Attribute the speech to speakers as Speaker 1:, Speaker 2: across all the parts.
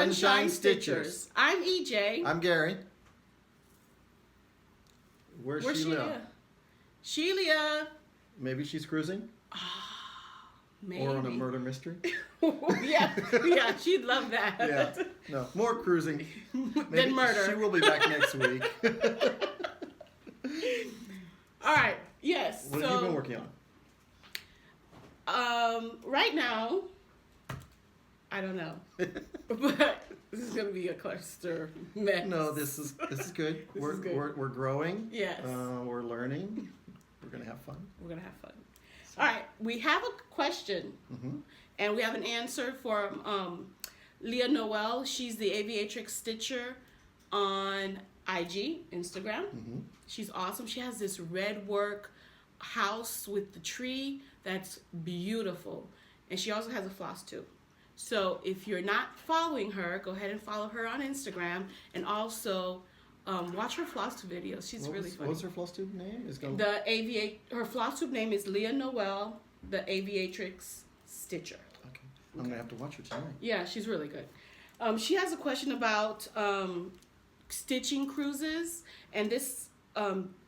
Speaker 1: Sunshine Stitchers.
Speaker 2: I'm EJ.
Speaker 1: I'm Gary. Where's Shelia?
Speaker 2: Shelia.
Speaker 1: Maybe she's cruising?
Speaker 2: Maybe.
Speaker 1: Or on a murder mystery?
Speaker 2: yeah, she'd love that.
Speaker 1: Yeah, no, more cruising.
Speaker 2: Than murder.
Speaker 1: She will be back next week.
Speaker 2: All right, yes.
Speaker 1: What have you been working on?
Speaker 2: Right now, I don't know. But this is going to be a cluster mess.
Speaker 1: No, this is good. We're growing.
Speaker 2: Yes.
Speaker 1: We're learning. We're going to have fun.
Speaker 2: We're going to have fun. All right, we have a question, and we have an answer from Leah Noel. She's the Aviatrix Stitcher on IG, Instagram. She's awesome. She has this red work house with the tree that's beautiful, and she also has a Flosstube. So if you're not following her, go ahead and follow her on Instagram, and also watch her Flosstube videos. She's really funny.
Speaker 1: What's her Flosstube name?
Speaker 2: Her Flosstube name is Leah Noel, the Aviatrix Stitcher.
Speaker 1: Okay. I'm gonna have to watch her tonight.
Speaker 2: Yeah, she's really good. She has a question about stitching cruises, and this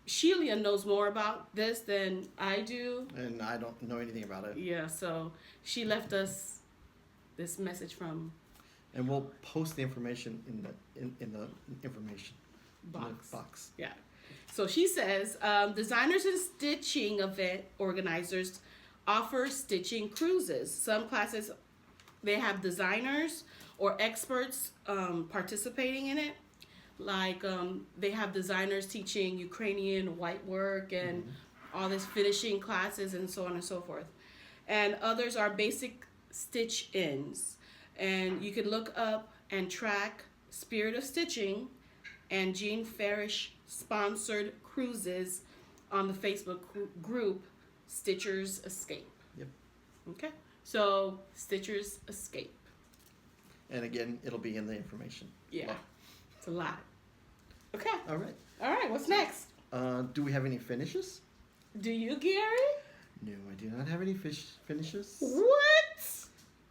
Speaker 2: Shelia knows more about this than I do.
Speaker 1: And I don't know anything about it.
Speaker 2: Yeah, so she left us this message from.
Speaker 1: And we'll post the information in the information box.
Speaker 2: Yeah. So she says, designers and stitching event organizers offer stitching cruises. Some classes, they have designers or experts participating in it. Like they have designers teaching Ukrainian white work and all this finishing classes and so on and so forth. And others are basic stitch-ins. And you can look up and track Spirit of Stitching and Jean Farish sponsored cruises on the Facebook group Stitchers Escape.
Speaker 1: Yep.
Speaker 2: Okay. So Stitchers Escape.
Speaker 1: And again, it'll be in the information.
Speaker 2: Yeah. It's a lot. Okay.
Speaker 1: All right.
Speaker 2: All right. What's next?
Speaker 1: Do we have any finishes?
Speaker 2: Do you, Gary?
Speaker 1: No, I do not have any finishes.
Speaker 2: What?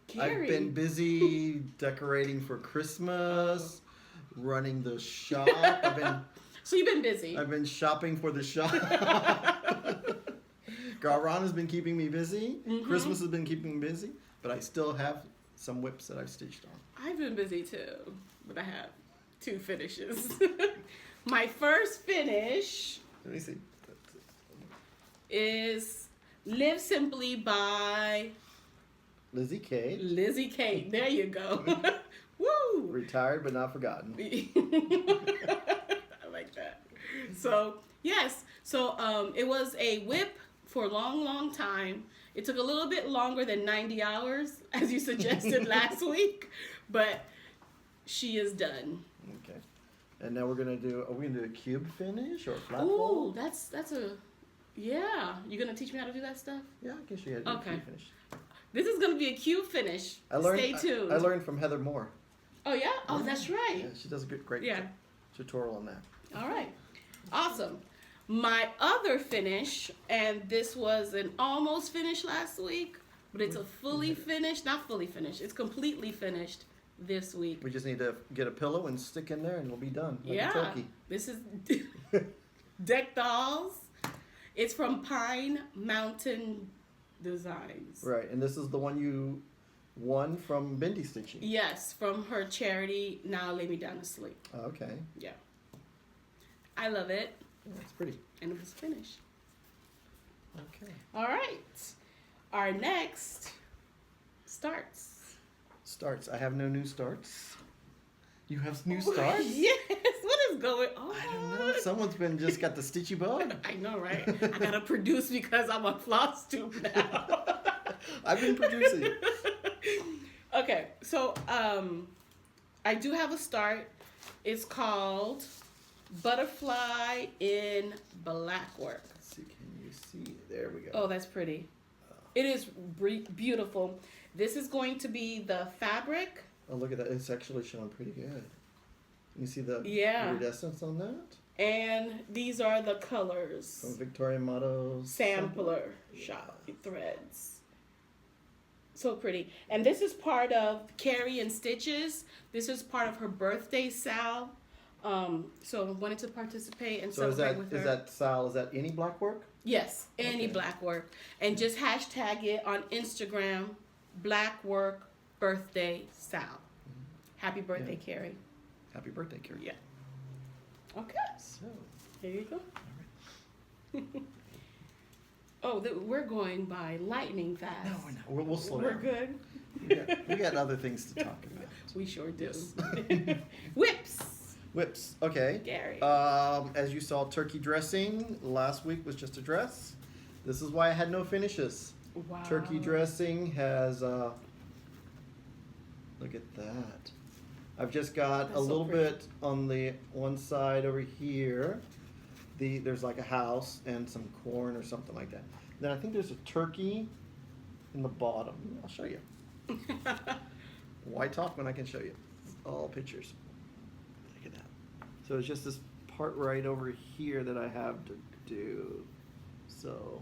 Speaker 2: Gary.
Speaker 1: I've been busy decorating for Christmas, running the shop.
Speaker 2: So you've been busy.
Speaker 1: I've been shopping for the shop. GaRon has been keeping me busy. Christmas has been keeping me busy. But I still have some whips that I've stitched on.
Speaker 2: I've been busy too, but I have 2 finishes. My first finish.
Speaker 1: Let me see.
Speaker 2: Is Live Simply by
Speaker 1: Lizzie K.
Speaker 2: Lizzie K. There you go. Woo!
Speaker 1: Retired but not forgotten.
Speaker 2: I like that. So, yes. So, it was a whip for a long, long time. It took a little bit longer than 90 hours, as you suggested last week, but she is done.
Speaker 1: Okay. And now are we gonna do a cube finish or a flat
Speaker 2: Ooh,
Speaker 1: fold?
Speaker 2: that's a, yeah. You're gonna teach me how to do that stuff?
Speaker 1: Yeah, I guess you had to do a cube finish.
Speaker 2: This is gonna be a cube finish. Stay tuned.
Speaker 1: I learned from Heather Moore.
Speaker 2: Oh yeah? Oh, that's right.
Speaker 1: Yeah, she does a great tutorial on that.
Speaker 2: All right. Awesome. My other finish, and this was an almost finish last week, but it's a fully finished, not fully finished, it's completely finished this week.
Speaker 1: We just need to get a pillow and stick in there and we'll be done. Like a
Speaker 2: yeah.
Speaker 1: turkey.
Speaker 2: This is Deck Dolls. It's from Pine Mountain Designs.
Speaker 1: Right, and this is the one you won from Bendy Stitching.
Speaker 2: Yes, from her charity, Now Lay Me Down to Sleep.
Speaker 1: Okay.
Speaker 2: Yeah. I love it.
Speaker 1: That's pretty.
Speaker 2: And it was finished.
Speaker 1: Okay.
Speaker 2: All right. Our next starts.
Speaker 1: Starts. I have no new starts. You have new starts?
Speaker 2: Yes. What is going on?
Speaker 1: I don't know. Someone's been just got the stitchy bug.
Speaker 2: I know, right? I gotta produce because I'm on Flosstube now.
Speaker 1: I've been producing.
Speaker 2: Okay, so I do have a start. It's called Butterfly in Blackwork.
Speaker 1: Let's see, can you see? There we go.
Speaker 2: Oh, that's pretty. It is beautiful. This is going to be the fabric.
Speaker 1: Oh, look at that. It's actually showing pretty good. You see the iridescence on that?
Speaker 2: And these are the colors.
Speaker 1: From Victoria Motto's
Speaker 2: Sampler shop threads. So pretty. And this is part of Carrie and Stitches. This is part of her birthday sal. So I wanted to participate and
Speaker 1: So
Speaker 2: celebrate with her.
Speaker 1: is that Sal? Is that any black work?
Speaker 2: Yes, any
Speaker 1: Okay.
Speaker 2: black work. And just hashtag it on Instagram, Black Work Birthday Sal. Happy birthday, Carrie.
Speaker 1: Happy birthday, Carrie.
Speaker 2: Yeah. Okay.
Speaker 1: So,
Speaker 2: There you go. Oh, we're going by lightning fast.
Speaker 1: no, we're not. We'll slow
Speaker 2: We're
Speaker 1: down.
Speaker 2: good.
Speaker 1: We got other things to talk about.
Speaker 2: We sure do.
Speaker 1: Yes.
Speaker 2: Whips.
Speaker 1: Whips. Okay.
Speaker 2: Gary.
Speaker 1: As you saw, turkey dressing last week was just a dress. This is why I had no finishes.
Speaker 2: Wow.
Speaker 1: Turkey dressing has. Look at that. I've just got
Speaker 2: That's
Speaker 1: a
Speaker 2: so
Speaker 1: little
Speaker 2: pretty.
Speaker 1: bit on the one side over here. There's like a house and some corn or something like that. Then I think there's a turkey in the bottom. I'll show you. Why talk when I can show you? All pictures. Look at that. So it's just this part right over here that I have to do. So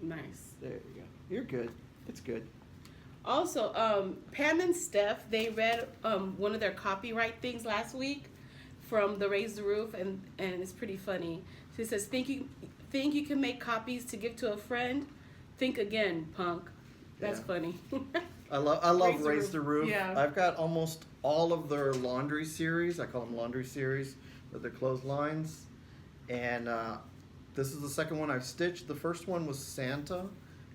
Speaker 2: Nice.
Speaker 1: there you go. You're good. It's good.
Speaker 2: Also, Pam and Steph, they read one of their copyright things last week from the Raise the Roof, and it's pretty funny. She says, think you can make copies to give to a friend? Think again, punk. That's
Speaker 1: Yeah.
Speaker 2: funny.
Speaker 1: I love Raise the Roof.
Speaker 2: Yeah.
Speaker 1: I've got almost all of their laundry series. I call them laundry series, with their clotheslines. And this is the second one I've stitched. The first one was Santa,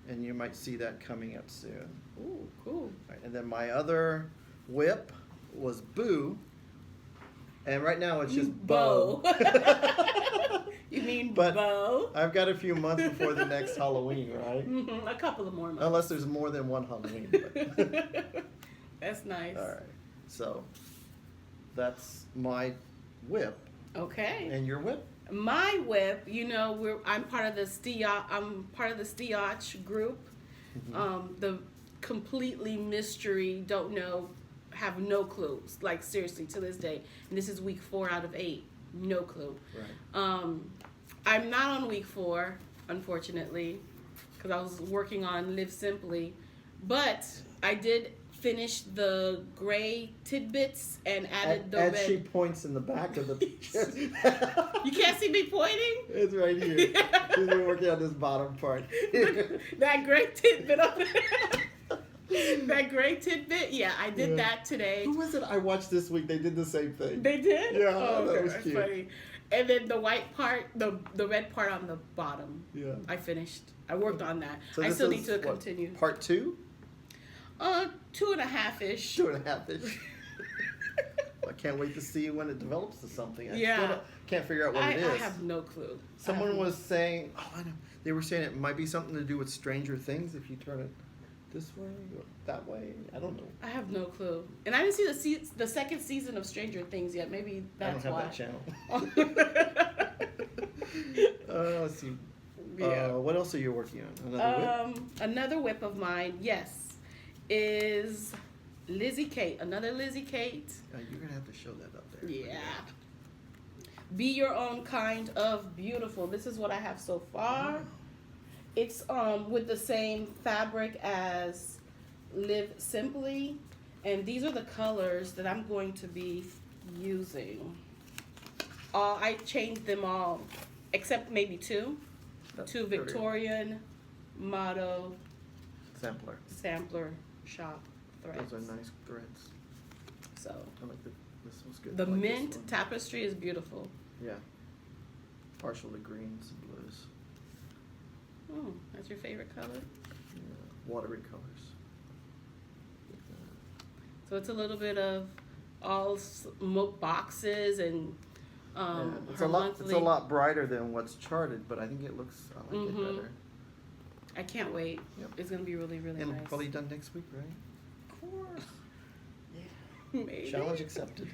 Speaker 1: and you might see that coming up soon.
Speaker 2: Ooh, cool.
Speaker 1: Right, and then my other whip was Boo, and right now it's just Bo.
Speaker 2: You mean
Speaker 1: But
Speaker 2: Bo?
Speaker 1: I've got a few months before the next Halloween, right?
Speaker 2: Mm-hmm. A couple of more months.
Speaker 1: Unless there's more than one Halloween. But
Speaker 2: That's nice.
Speaker 1: all right, so that's my whip,
Speaker 2: Okay.
Speaker 1: and your whip.
Speaker 2: My whip, I'm part of the Stiach group. The completely mystery, don't know, have no clue. Like seriously, to this day. And this is week 4 out of 8. No clue.
Speaker 1: Right.
Speaker 2: I'm not on week 4, unfortunately, because I was working on Live Simply. But I did finish the gray tidbits and added the
Speaker 1: As
Speaker 2: red.
Speaker 1: she points in the back of the picture.
Speaker 2: You can't see me pointing?
Speaker 1: It's right here. She's been working on this bottom part.
Speaker 2: That gray tidbit up there. That gray tidbit? Yeah, I did that today.
Speaker 1: Who was it I watched this week? They did the same thing.
Speaker 2: They did?
Speaker 1: Yeah,
Speaker 2: Oh,
Speaker 1: that
Speaker 2: okay,
Speaker 1: was
Speaker 2: that's
Speaker 1: cute.
Speaker 2: funny. And then the white part, the red part on the bottom.
Speaker 1: Yeah.
Speaker 2: I finished. I worked on that.
Speaker 1: So
Speaker 2: I
Speaker 1: this
Speaker 2: still
Speaker 1: is
Speaker 2: need to
Speaker 1: what,
Speaker 2: continue.
Speaker 1: Part 2?
Speaker 2: 2.5-ish.
Speaker 1: 2.5-ish. I can't wait to see when it develops to something. I
Speaker 2: Yeah.
Speaker 1: still can't figure out what it is.
Speaker 2: I have no clue.
Speaker 1: Someone was saying, I know. They were saying it might be something to do with Stranger Things if you turn it this way or that way. I don't know.
Speaker 2: I have no clue. And I didn't see the second season of Stranger Things yet. Maybe that's
Speaker 1: I don't
Speaker 2: why.
Speaker 1: have that channel. Let's see.
Speaker 2: Yeah.
Speaker 1: What else are you working on? Another whip?
Speaker 2: Another whip of mine, yes, is Lizzie Kate. Another Lizzie Kate.
Speaker 1: You're going to have to show that up there.
Speaker 2: Yeah. Be your own kind of beautiful. This is what I have so far.
Speaker 1: Wow.
Speaker 2: It's with the same fabric as Live Simply, and these are the colors that I'm going to be using. I changed them all except maybe 2.
Speaker 1: That's
Speaker 2: 2
Speaker 1: very
Speaker 2: Victorian motto
Speaker 1: Sampler.
Speaker 2: sampler shop threads.
Speaker 1: Those are nice threads.
Speaker 2: So
Speaker 1: I like this one's good.
Speaker 2: the
Speaker 1: I like this
Speaker 2: mint
Speaker 1: one.
Speaker 2: tapestry is beautiful.
Speaker 1: Yeah. Partially greens and blues.
Speaker 2: Oh, that's your favorite color?
Speaker 1: Yeah. Watery colors.
Speaker 2: So it's a little bit of all smoke boxes and
Speaker 1: Yeah, it's
Speaker 2: her
Speaker 1: a lot.
Speaker 2: monthly.
Speaker 1: It's a lot brighter than what's charted, but I think it looks. I like it better.
Speaker 2: I can't wait.
Speaker 1: Yep.
Speaker 2: It's gonna be really, really
Speaker 1: And
Speaker 2: nice.
Speaker 1: probably done next week, right?
Speaker 2: Of course.
Speaker 1: Yeah.
Speaker 2: Maybe.
Speaker 1: Challenge accepted.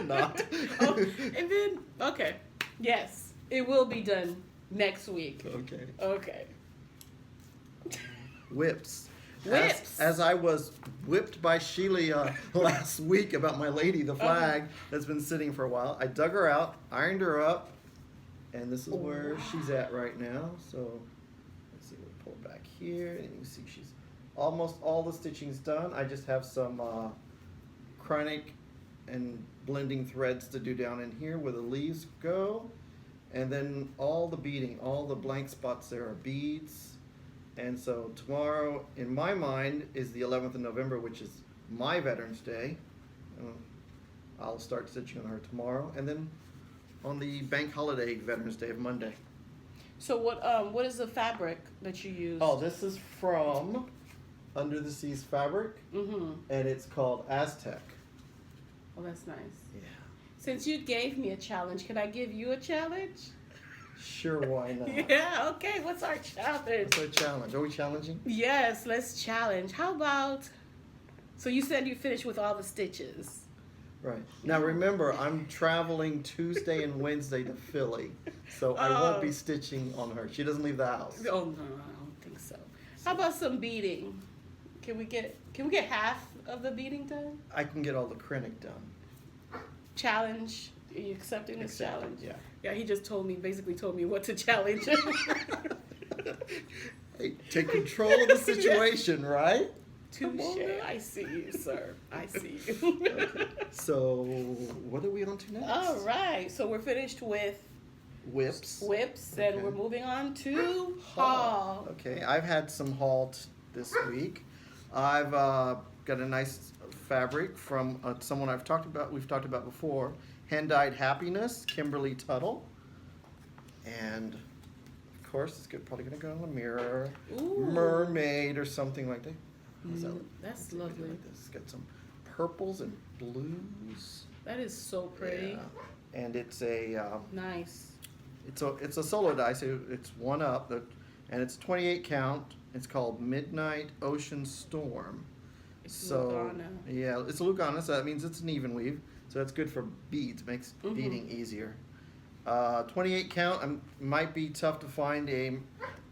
Speaker 1: Not.
Speaker 2: Oh, and then okay, yes, it will be done next week.
Speaker 1: Okay.
Speaker 2: Okay.
Speaker 1: Whips.
Speaker 2: Whips.
Speaker 1: As I was whipped by Shelia last week about my lady, the flag, that's been sitting for a while. I dug her out, ironed her up, and this is where she's at right now. So let's see, we'll pull it back here, and you can see she's almost all the stitching's done. I just have some chronic and blending threads to do down in here where the leaves go. And then all the beading, all the blank spots there are beads. And so tomorrow, in my mind, is the 11th of November, which is my Veterans Day. I'll start stitching on her tomorrow. And then on the bank holiday Veterans Day of Monday.
Speaker 2: So what is the fabric that you use?
Speaker 1: Oh, this is from Under the Seas Fabric.
Speaker 2: Mm-hmm.
Speaker 1: And it's called Aztec.
Speaker 2: Oh, that's nice.
Speaker 1: Yeah.
Speaker 2: Since you gave me a challenge, can I give you a challenge?
Speaker 1: Sure, why not?
Speaker 2: Yeah, okay. What's our challenge?
Speaker 1: What's our challenge? Are we challenging?
Speaker 2: Yes, let's challenge. How about, so you said you finished with all the stitches.
Speaker 1: Right. Now remember, I'm traveling Tuesday and Wednesday to Philly, so I won't be stitching on her. She doesn't leave the house.
Speaker 2: Oh, no, I don't think so. How about some beading? Can we get half of the beading done?
Speaker 1: I can get all the Krennic done.
Speaker 2: Challenge. Are you accepting this
Speaker 1: Accepted,
Speaker 2: challenge?
Speaker 1: yeah.
Speaker 2: Yeah, he just basically told me what to challenge.
Speaker 1: Hey, take control of the situation, right? Come on
Speaker 2: Touche.
Speaker 1: now.
Speaker 2: I see you, sir. I see you.
Speaker 1: Okay. So, what are we on to next?
Speaker 2: All right. So we're finished with
Speaker 1: Whips.
Speaker 2: whips,
Speaker 1: Okay.
Speaker 2: and we're moving on to haul.
Speaker 1: Okay, I've had some haul this week. I've got a nice fabric from someone we've talked about before, Hand Dyed Happiness, Kimberly Tuttle. And of course, it's probably gonna go on the mirror,
Speaker 2: Ooh.
Speaker 1: mermaid or something like that. How's that?
Speaker 2: That's
Speaker 1: Maybe
Speaker 2: lovely.
Speaker 1: like this. It's got some purples and blues.
Speaker 2: That is so pretty.
Speaker 1: Yeah. And it's a
Speaker 2: Nice.
Speaker 1: it's a solo die, so it's one up, and it's 28 count. It's called Midnight Ocean Storm.
Speaker 2: It's Lugana.
Speaker 1: Yeah, it's a Lugana, so that means it's an even weave. So that's good for beads, makes
Speaker 2: Mhm.
Speaker 1: beading easier. 28 count, might be tough to find a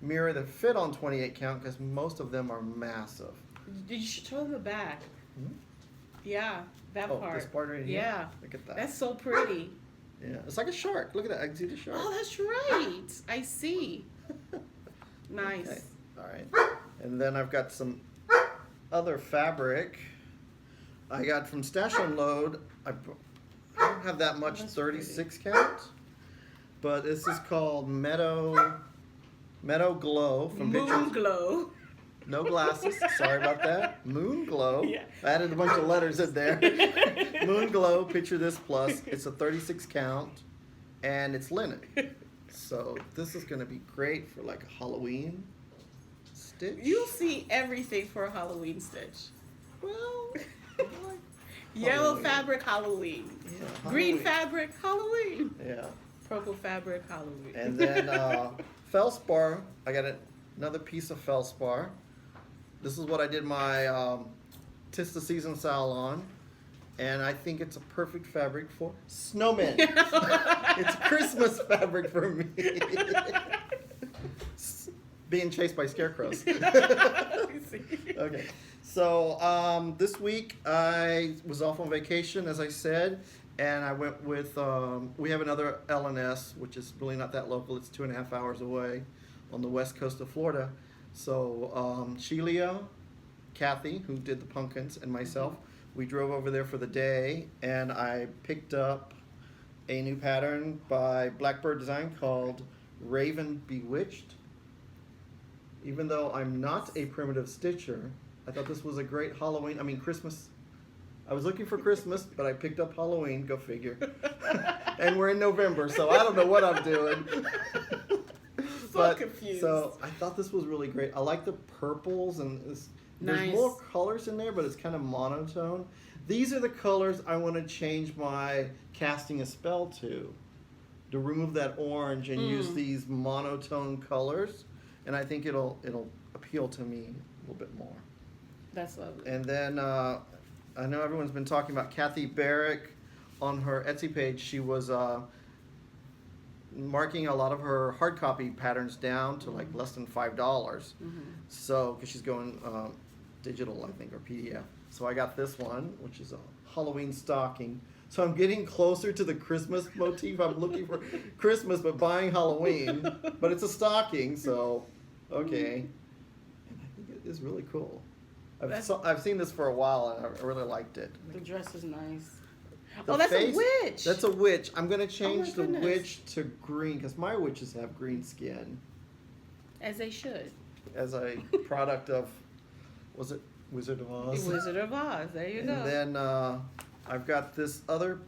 Speaker 1: mirror that fit on 28 count because most of them are massive.
Speaker 2: Did you show them the back?
Speaker 1: Hmm?
Speaker 2: Yeah, that
Speaker 1: Oh,
Speaker 2: part.
Speaker 1: this part right here?
Speaker 2: Yeah.
Speaker 1: Look at that.
Speaker 2: That's so pretty.
Speaker 1: Yeah, it's like a shark. Look at that. I can see the shark.
Speaker 2: Oh, that's right. I see. Nice.
Speaker 1: Okay. All right. And then I've got some other fabric. I got from Stash Unload. I don't have that much,
Speaker 2: that's
Speaker 1: 36 count. But this is called Meadow Glow from
Speaker 2: Moon
Speaker 1: Pictures.
Speaker 2: glow.
Speaker 1: No glasses. Sorry about that. Moon Glow.
Speaker 2: Yeah.
Speaker 1: I added a bunch of letters in there. Moon Glow, Picture This Plus. It's a 36 count, and it's linen. So this is going to be great for like a Halloween stitch.
Speaker 2: You'll see everything for a Halloween stitch.
Speaker 1: Well, I like
Speaker 2: Yellow
Speaker 1: Halloween.
Speaker 2: fabric, Halloween.
Speaker 1: Yeah,
Speaker 2: Green
Speaker 1: Halloween.
Speaker 2: fabric, Halloween.
Speaker 1: Yeah.
Speaker 2: Purple fabric, Halloween.
Speaker 1: And then Feldspar. I got another piece of Feldspar. This is what I did my Tis the Season Sal on. And I think it's a perfect fabric for snowmen. It's Christmas fabric for me. Being chased by scarecrows. Okay. So this week I was off on vacation, as I said, and I went with, we have another LNS, which is really not that local. It's 2.5 hours away on the west coast of Florida. So Shelia, Kathy, who did the pumpkins, and myself, we drove over there for the day, and I picked up a new pattern by BlackBird Design called Raven Bewitched. Even though I'm not a primitive stitcher, I thought this was a great Christmas. I was looking for Christmas, but I picked up Halloween, go figure. And we're in November, so I don't know what I'm doing.
Speaker 2: So confused.
Speaker 1: So I thought this was really great. I like the purples, and there's
Speaker 2: Nice.
Speaker 1: more colors in there, but it's kind of monotone. These are the colors I want to change my casting a spell to remove that orange and use these monotone colors. And I think it'll appeal to me a little bit more.
Speaker 2: That's lovely.
Speaker 1: And then I know everyone's been talking about Kathy Barrick on her Etsy page. She was marking a lot of her hard copy patterns down to like less than $5. So, because she's going digital, I think, or PDF. So I got this one, which is a Halloween stocking. So I'm getting closer to the Christmas motif. I'm looking for Christmas, but buying Halloween. But it's a stocking, so Okay. And I think it is really cool.
Speaker 2: That's-
Speaker 1: I've seen this for a while and I really liked it.
Speaker 2: The dress is nice.
Speaker 1: The
Speaker 2: That's
Speaker 1: face-
Speaker 2: a witch.
Speaker 1: That's a witch. I'm gonna change the
Speaker 2: goodness.
Speaker 1: witch to green because my witches have green skin
Speaker 2: As they should.
Speaker 1: as a product of, was it Wizard of Oz?
Speaker 2: Wizard of Oz. There you go.
Speaker 1: And then I've got this other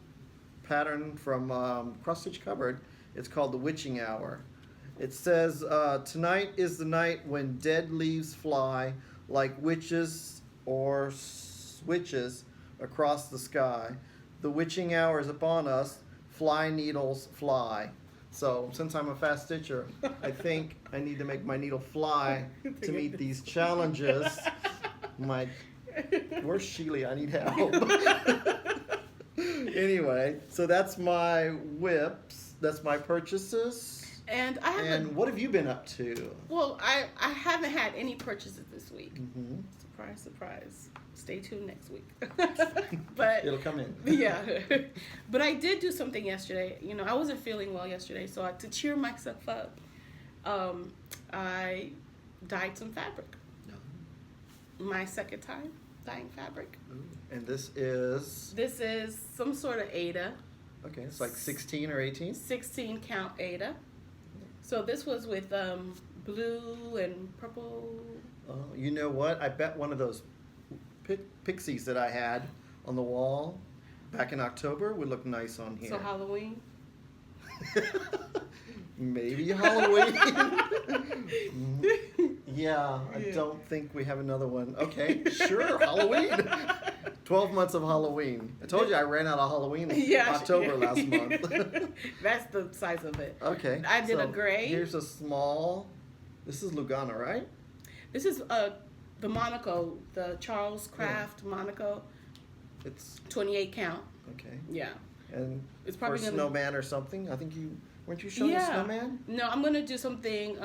Speaker 1: pattern from Cross-Stitch Cupboard. It's called the Witching Hour. It says, tonight is the night when dead leaves fly like witches or switches across the sky. The witching hour is upon us, fly needles fly. So since I'm a fast stitcher, I think I need to make my needle fly to meet these challenges. Where's Shelia? I need help. Anyway, so that's my whips. That's my purchases.
Speaker 2: And I haven't.
Speaker 1: And what have you been up to?
Speaker 2: Well, I haven't had any purchases this week.
Speaker 1: Mm-hmm.
Speaker 2: Surprise, surprise. Stay tuned next week. But
Speaker 1: It'll come in.
Speaker 2: yeah. But I did do something yesterday. You know, I wasn't feeling well yesterday, so to cheer myself up, I dyed some fabric. My second time dyeing fabric.
Speaker 1: And this is?
Speaker 2: This is some sort of Ada.
Speaker 1: Okay, it's like 16 or 18?
Speaker 2: 16 count Ada. So this was with blue and purple.
Speaker 1: Oh, you know what? I bet one of those pixies that I had on the wall back in October would look nice on here.
Speaker 2: So Halloween?
Speaker 1: Maybe Halloween. Yeah, I don't think we have another one. Okay, sure, Halloween. 12 months of Halloween. I told you I ran out of Halloween in October last month.
Speaker 2: That's the size of it.
Speaker 1: Okay.
Speaker 2: I did
Speaker 1: so
Speaker 2: a gray.
Speaker 1: Here's a small. This is Lugana, right?
Speaker 2: This is the Monaco, the Charles Craft Monaco.
Speaker 1: It's
Speaker 2: 28 count.
Speaker 1: okay.
Speaker 2: Yeah.
Speaker 1: And
Speaker 2: It's probably
Speaker 1: for
Speaker 2: gonna
Speaker 1: snowman or something. I think you weren't you showing a snowman?
Speaker 2: No, I'm gonna do something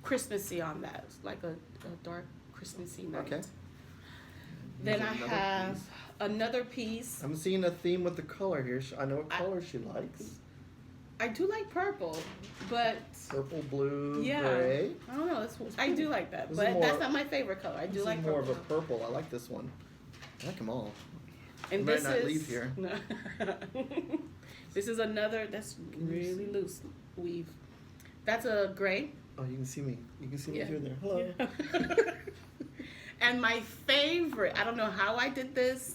Speaker 2: Christmassy on that, like a dark Christmassy night.
Speaker 1: Okay.
Speaker 2: Then I
Speaker 1: Here's another
Speaker 2: have
Speaker 1: piece.
Speaker 2: another piece.
Speaker 1: I'm seeing a theme with the color here. I know what color she likes.
Speaker 2: I do like purple, but
Speaker 1: Purple, blue,
Speaker 2: yeah,
Speaker 1: gray.
Speaker 2: I don't know. I do like that,
Speaker 1: This is
Speaker 2: but
Speaker 1: more-
Speaker 2: that's not my favorite color. I do
Speaker 1: This
Speaker 2: like
Speaker 1: is more
Speaker 2: purple.
Speaker 1: of a purple. I like this one. I like them all.
Speaker 2: And
Speaker 1: I might
Speaker 2: this
Speaker 1: not
Speaker 2: is
Speaker 1: leave here.
Speaker 2: No. This is another that's really loose weave. That's a gray.
Speaker 1: Oh, you can see me. You can see me
Speaker 2: Yeah.
Speaker 1: through there. Hello.
Speaker 2: Yeah. And my favorite, I don't know how I did this,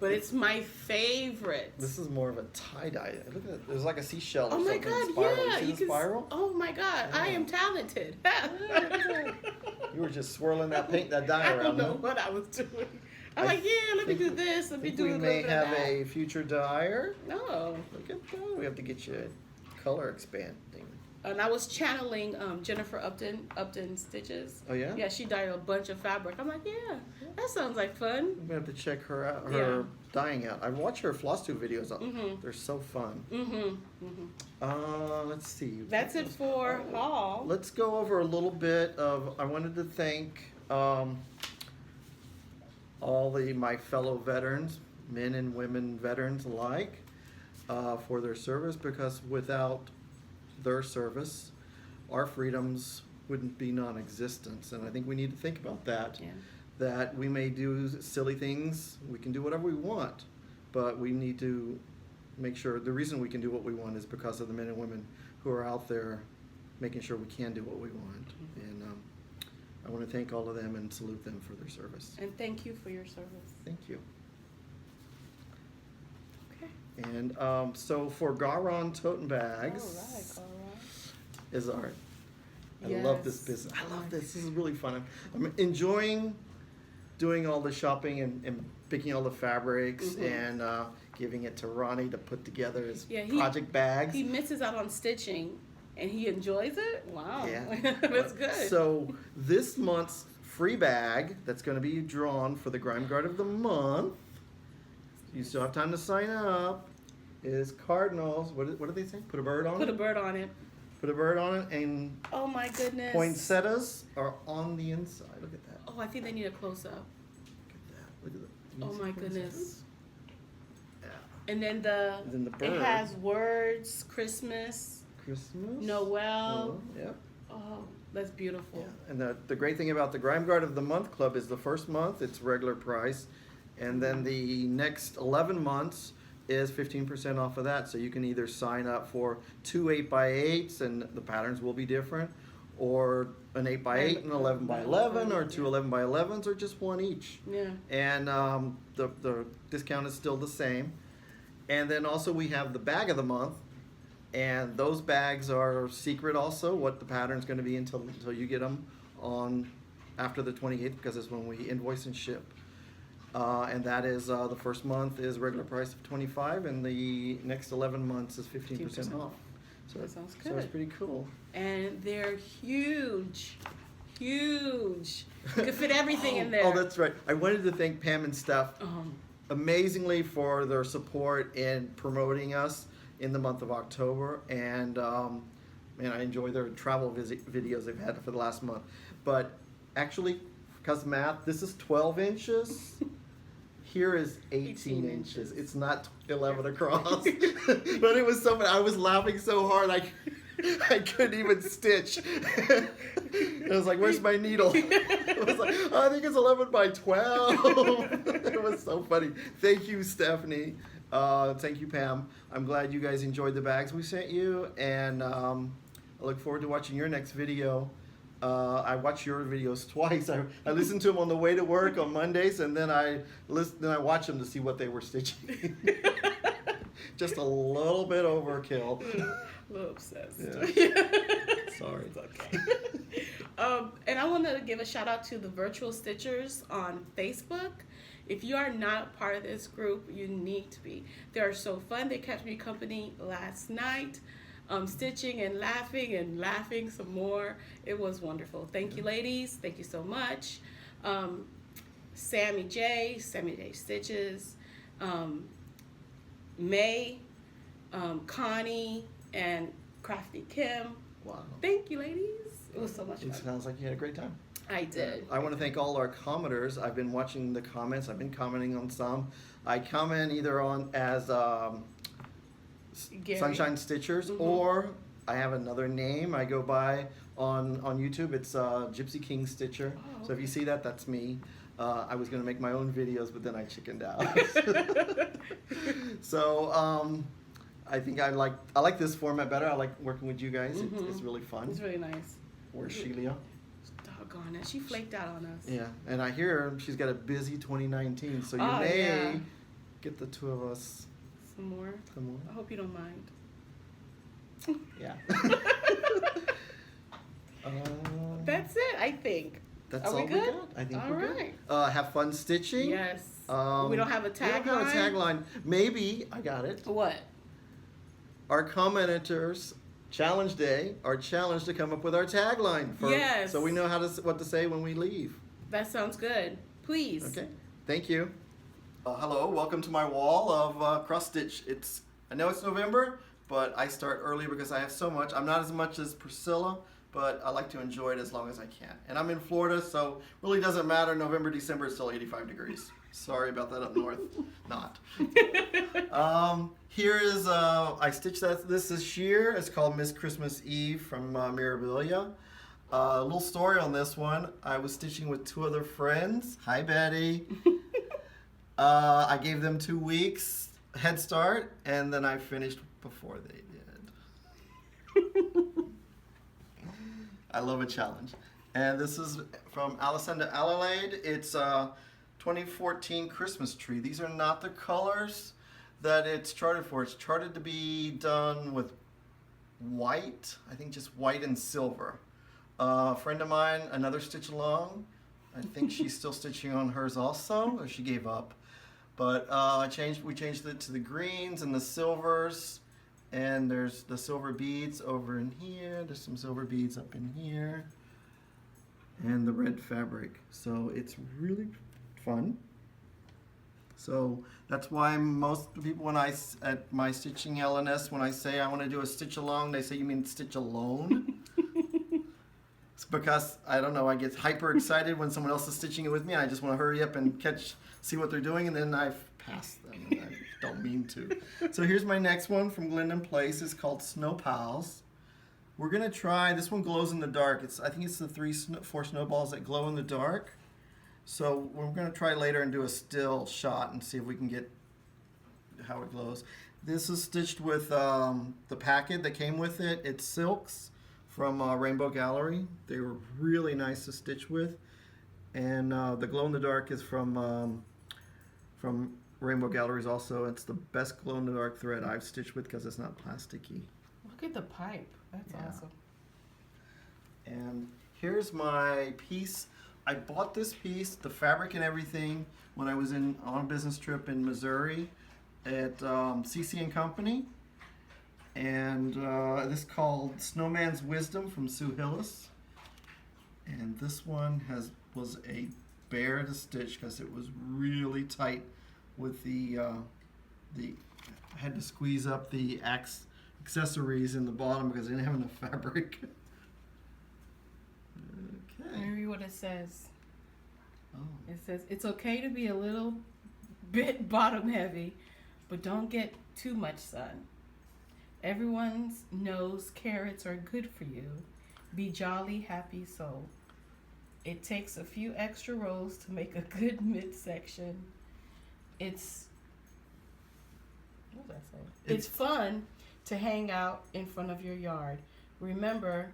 Speaker 2: but it's my favorite.
Speaker 1: This is more of a tie-dye. Look at it. There's like a seashell or
Speaker 2: Oh my
Speaker 1: something.
Speaker 2: God,
Speaker 1: Spiral.
Speaker 2: yeah.
Speaker 1: You see the spiral?
Speaker 2: Oh my God, I
Speaker 1: Yeah.
Speaker 2: am talented.
Speaker 1: You were just swirling that paint, that dye
Speaker 2: I
Speaker 1: around.
Speaker 2: don't know
Speaker 1: huh?
Speaker 2: what I was doing. I'm
Speaker 1: I
Speaker 2: like, yeah, let me
Speaker 1: think
Speaker 2: do this, let me
Speaker 1: think
Speaker 2: do
Speaker 1: we
Speaker 2: a little
Speaker 1: may
Speaker 2: bit
Speaker 1: have
Speaker 2: of that.
Speaker 1: a future dyer.
Speaker 2: No.
Speaker 1: Look at that. We have to get you a color expanding.
Speaker 2: And I was channeling Jennifer Upton Stitches.
Speaker 1: Oh, yeah?
Speaker 2: Yeah, she dyed a bunch of fabric. I'm like, yeah, that sounds like fun.
Speaker 1: I'm going to have to check her out, her dyeing out. I watch her Flosstube videos.
Speaker 2: Mhm.
Speaker 1: They're so fun.
Speaker 2: Mm-hmm.
Speaker 1: Let's see.
Speaker 2: That's it for haul.
Speaker 1: Let's go over a little bit of, I wanted to thank all my fellow veterans, men and women veterans alike, for their service, because without their service, our freedoms wouldn't be non-existent. And I think we need to think about that.
Speaker 2: Yeah.
Speaker 1: That we may do silly things, we can do whatever we want, but we need to make sure the reason we can do what we want is because of the men and women who are out there making sure we can do what we want. And I want to thank all of them and salute them for their service.
Speaker 2: And thank you for your service.
Speaker 1: Thank you.
Speaker 2: Okay.
Speaker 1: And so for GaRon Tottenbags
Speaker 2: All right, all right.
Speaker 1: is our, I love this
Speaker 2: Yes.
Speaker 1: business. I love this. This is really fun. I'm enjoying doing all the shopping and picking all the fabrics and giving it to Ronnie to put together his project bags.
Speaker 2: He misses out on stitching, and he enjoys it. Wow,
Speaker 1: Yeah.
Speaker 2: that's good.
Speaker 1: So this month's free bag that's going to be drawn for the Grime Guard of the month, you still have time to sign up, is Cardinals. What do they say? Put a bird on
Speaker 2: Put
Speaker 1: it?
Speaker 2: a bird on it.
Speaker 1: Put a bird on it, and
Speaker 2: Oh my goodness.
Speaker 1: poinsettias are on the inside. Look at that.
Speaker 2: Oh, I think they need a close up.
Speaker 1: Look at that. Look at that. Can you
Speaker 2: Oh
Speaker 1: see
Speaker 2: my
Speaker 1: poinsettias?
Speaker 2: goodness.
Speaker 1: Yeah.
Speaker 2: And then
Speaker 1: And then the bird.
Speaker 2: it has words, Christmas,
Speaker 1: Christmas.
Speaker 2: Noel,
Speaker 1: Yep.
Speaker 2: Oh, that's beautiful.
Speaker 1: Yeah. And the great thing about the Grime Guard of the Month Club is the first month it's regular price, and then the next 11 months is 15% off of that. So you can either sign up for 2 8x8s and the patterns will be different, or an 8x8 and 11x11, or 2 11x11s, or just one each.
Speaker 2: Yeah.
Speaker 1: And the discount is still the same. And then also we have the bag of the month, and those bags are secret also, what the pattern's going to be until you get them on after the 28th, because it's when we invoice and ship. And that is the first month is regular price of $25, and the next 11 months is 15% off. So
Speaker 2: that sounds good.
Speaker 1: So it's pretty cool.
Speaker 2: And they're huge. Huge. You can fit everything in there.
Speaker 1: Oh, that's right. I wanted to thank Pam and Steph amazingly for their support in promoting us in the month of October. And man, I enjoy their travel videos they've had for the last month. But actually, because math, this is 12 inches. Here is 18 inches. It's not 11 across. But it was so funny. I was laughing so hard I couldn't even stitch. I was like, where's my needle? I was like, oh, I think it's 11 by 12. It was so funny. Thank you, Stephanie. Thank you, Pam. I'm glad you guys enjoyed the bags we sent you, and I look forward to watching your next video. I watch your videos twice. I listen to them on the way to work on Mondays, and then I watch them to see what they were stitching. Just a little bit overkill.
Speaker 2: A little obsessed.
Speaker 1: Yeah. Sorry.
Speaker 2: It's okay. And I want to give a shout out to the Virtual Stitchers on Facebook. If you are not part of this group, you need to be. They are so fun. They kept me company last night, stitching and laughing some more. It was wonderful. Thank you, ladies. Thank you so much. Sammy J Stitches, May, Connie, and Crafty Kim.
Speaker 1: Wow.
Speaker 2: Thank you, ladies. It was so much fun.
Speaker 1: It sounds like you had a great time.
Speaker 2: I did.
Speaker 1: I want to thank all our commenters. I've been watching the comments. I've been commenting on some. I comment either on as Sunshine Stitchers, or I have another name I go by on YouTube. It's Gypsy King Stitcher.
Speaker 2: Oh,
Speaker 1: so if you see that, that's me. I was going to make my own videos, but then I chickened out. So I think I like this format better. I like working with you guys. It's really fun.
Speaker 2: It's really nice.
Speaker 1: Where's Shelia?
Speaker 2: Doggone it. She flaked out on us.
Speaker 1: Yeah, and I hear she's got a busy 2019, so you may get the two of us
Speaker 2: some more. I hope you don't mind.
Speaker 1: Yeah.
Speaker 2: That's it, I think.
Speaker 1: That's
Speaker 2: Are
Speaker 1: all
Speaker 2: we good?
Speaker 1: I think
Speaker 2: all
Speaker 1: we're
Speaker 2: right.
Speaker 1: good. Have fun stitching.
Speaker 2: Yes. We don't have a tagline.
Speaker 1: We don't have a tagline. Maybe I got it.
Speaker 2: What?
Speaker 1: Our commenters challenge day are challenged to come up with our tagline.
Speaker 2: Yes.
Speaker 1: So we know what to say when we leave.
Speaker 2: That sounds good. Please.
Speaker 1: Okay. Thank you. Hello. Welcome to my wall of cross stitch. I know it's November, but I start early because I have so much. I'm not as much as Priscilla, but I like to enjoy it as long as I can. And I'm in Florida, so it really doesn't matter. November, December, it's still 85 degrees. Sorry about that up north. Not. Here is, I stitched this year. It's called Miss Christmas Eve from Mirabilia. A little story on this one. I was stitching with two other friends. Hi, Betty. I gave them 2 weeks head start, and then I finished before they did. I love a challenge. And this is from Alessandra Alalade. It's 2014 Christmas tree. These are not the colors that it's charted for. It's charted to be done with white, I think just white and silver. A friend of mine, another stitch along, I think she's still stitching on hers also, or she gave up. But we changed it to the greens and the silvers, and there's the silver beads over in here. There's some silver beads up in here, and the red fabric. So it's really fun. So that's why most people, at my stitching LNS, when I say I want to do a stitch along, they say, you mean stitch alone? It's because, I don't know, I get hyper excited when someone else is stitching it with me. I just want to hurry up and see what they're doing, and then I pass them, and I don't mean to. So here's my next one from Glendon Place. It's called Snow Pals. We're gonna try, this one glows in the dark. I think it's the 4 snowballs that glow in the dark. So we're gonna try later and do a still shot and see if we can get how it glows. This is stitched with the packet that came with it. It's silks from Rainbow Gallery. They were really nice to stitch with. And the glow in the dark is from Rainbow Galleries also. It's the best glow in the dark thread I've stitched with because it's not plasticky.
Speaker 2: Look at the pipe. That's awesome.
Speaker 1: And here's my piece. I bought this piece, the fabric and everything, when I was on a business trip in Missouri at CC and Company. And this is called Snowman's Wisdom from Sue Hillis. And this one was a bear to stitch because it was really tight with I had to squeeze up the accessories in the bottom because I didn't have enough fabric. Okay.
Speaker 2: Read what it says.
Speaker 1: Oh.
Speaker 2: It says, it's okay to be a little bit bottom heavy, but don't get too much sun. Everyone knows carrots are good for you. Be jolly, happy soul. It takes a few extra rows to make a good midsection. What did I say? It's fun to hang out in front of your yard. Remember,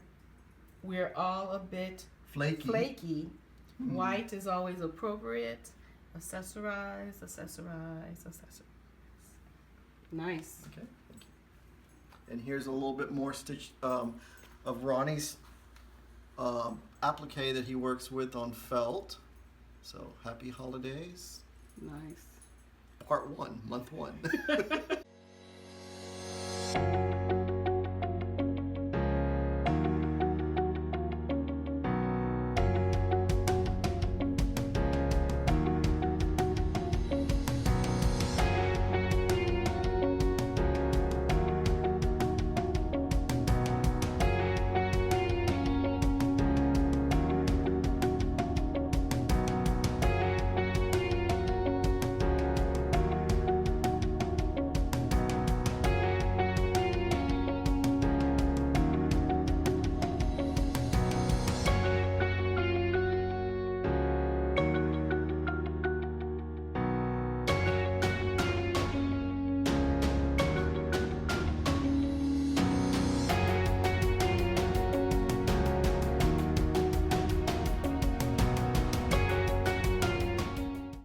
Speaker 2: we're all a bit flaky. White is always appropriate. Accessorize. Nice.
Speaker 1: Okay. Thank you. And here's a little bit more stitch of Ronnie's applique that he works with on felt. So happy holidays.
Speaker 2: Nice.
Speaker 1: Part 1, month 1.